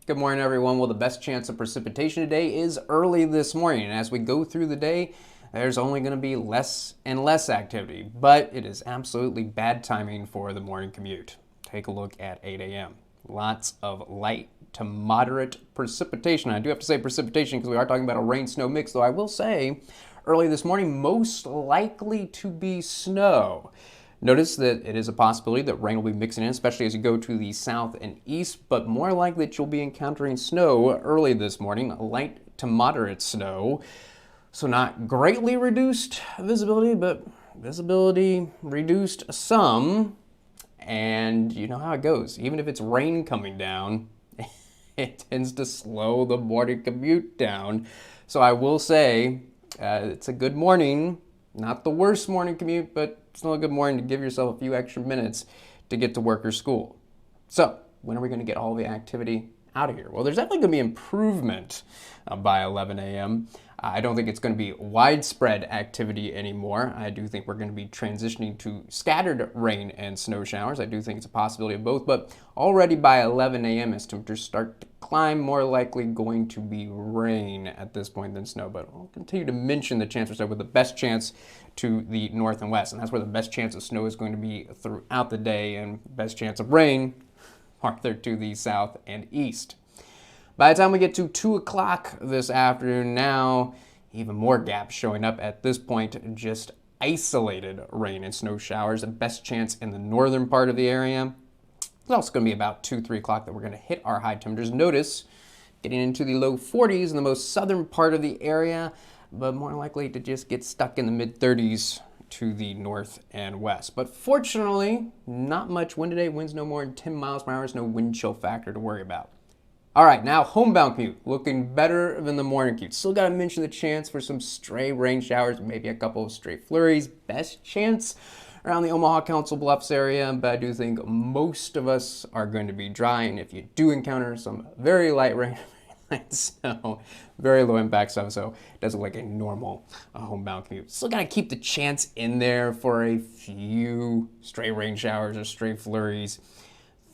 Good morning, everyone. Well, the best chance of precipitation today is early this morning. And as we go through the day, there's only going to be less and less activity, but it is absolutely bad timing for the morning commute. Take a look at 8 a.m. Lots of light to moderate precipitation. I do have to say precipitation because we are talking about a rain-snow mix, though I will say early this morning, most likely to be snow. Notice that it is a possibility that rain will be mixing in, especially as you go to the south and east, but more likely that you'll be encountering snow early this morning, light to moderate snow. So not greatly reduced visibility, but visibility reduced some. And you know how it goes. Even if it's rain coming down, it tends to slow the morning commute down. So I will say it's a good morning, not the worst morning commute, but still a good morning to give yourself a few extra minutes to get to work or school. So when are we going to get all the activity out of here? Well, there's definitely going to be improvement by 11 a.m. I don't think it's going to be widespread activity anymore. I do think we're going to be transitioning to scattered rain and snow showers. I do think it's a possibility of both, but already by 11 a.m. as temperatures start to climb, more likely going to be rain at this point than snow. But I'll continue to mention the chance for snow with the best chance to the north and west, and that's where the best chance of snow is going to be throughout the day, and best chance of rain farther to the south and east. By the time we get to 2 o'clock this afternoon, now even more gaps showing up at this point, just isolated rain and snow showers. The best chance in the northern part of the area. It's also going to be about 2, 3 o'clock that we're going to hit our high temperatures. Notice getting into the low 40s in the most southern part of the area, but more likely to just get stuck in the mid 30s to the north and west. But fortunately, not much wind today. Winds no more than 10 miles per hour. No wind chill factor to worry about. All right, now homebound commute, looking better than the morning commute. Still got to mention the chance for some stray rain showers, maybe a couple of stray flurries. Best chance around the Omaha Council Bluffs area, but I do think most of us are going to be dry. And if you do encounter some very light rain, light snow, very low impact stuff, so it does look like a normal homebound commute. Still got to keep the chance in there for a few stray rain showers or stray flurries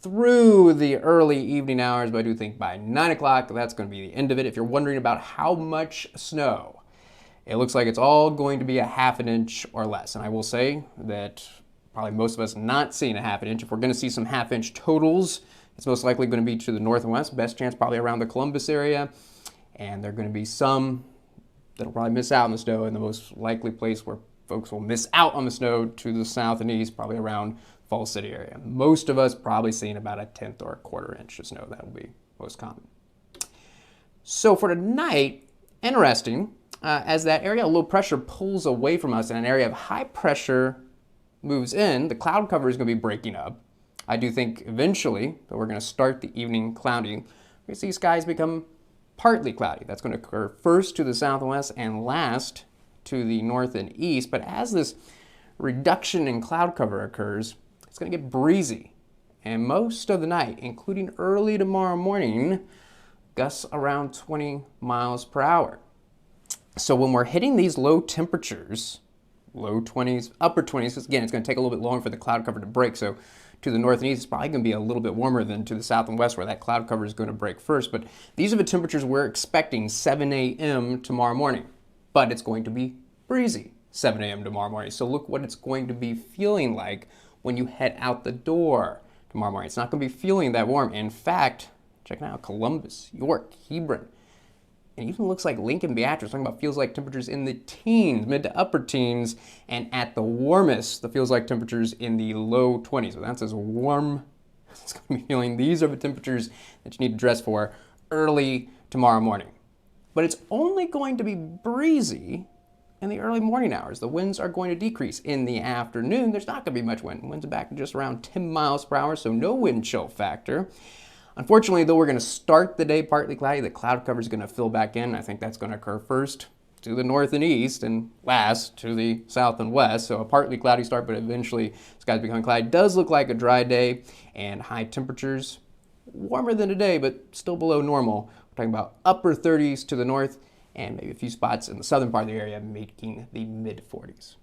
through the early evening hours, but I do think by 9 o'clock, that's going to be the end of it. If you're wondering about how much snow, it looks like it's all going to be a ½ an inch or less. And I will say that probably most of us not seeing a ½ an inch. If we're going to see some ½ inch totals, it's most likely going to be to the north and west. Best chance probably around the Columbus area. And there are going to be some that'll probably miss out on the snow, and the most likely place where folks will miss out on the snow to the south and east, probably around Falls City area. Most of us probably seeing about a 1/10 or a 1/4 inch of snow. That will be most common. So for tonight, interesting, as that area of low pressure pulls away from us and an area of high pressure moves in, the cloud cover is going to be breaking up. I do think eventually that we're going to start the evening cloudy. We see skies become partly cloudy. That's going to occur first to the south and west and last to the north and east. But as this reduction in cloud cover occurs, it's going to get breezy. And most of the night, including early tomorrow morning, gusts around 20 miles per hour. So when we're hitting these low temperatures, low 20s, upper 20s, because again, it's going to take a little bit longer for the cloud cover to break. So to the north and east, it's probably going to be a little bit warmer than to the south and west where that cloud cover is going to break first. But these are the temperatures we're expecting 7 a.m. tomorrow morning. But it's going to be breezy 7 a.m. tomorrow morning. So look what it's going to be feeling like when you head out the door tomorrow morning. It's not going to be feeling that warm. In fact, check it out, Columbus, York, Hebron, and even looks like Lincoln, Beatrice, talking about feels like temperatures in the teens, mid to upper teens, and at the warmest, the feels like temperatures in the low 20s. So that's as warm as it's going to be feeling. These are the temperatures that you need to dress for early tomorrow morning. But it's only going to be breezy in the early morning hours. The winds are going to decrease. In the afternoon, there's not going to be much wind. Winds are back to just around 10 miles per hour, so no wind chill factor. Unfortunately, though, we're going to start the day partly cloudy. The cloud cover is going to fill back in. I think that's going to occur first to the north and east and last to the south and west. So a partly cloudy start, but eventually skies becoming cloudy. Does look like a dry day and high temperatures. Warmer than today, but still below normal. We're talking about upper 30s to the north and maybe a few spots in the southern part of the area making the mid 40s.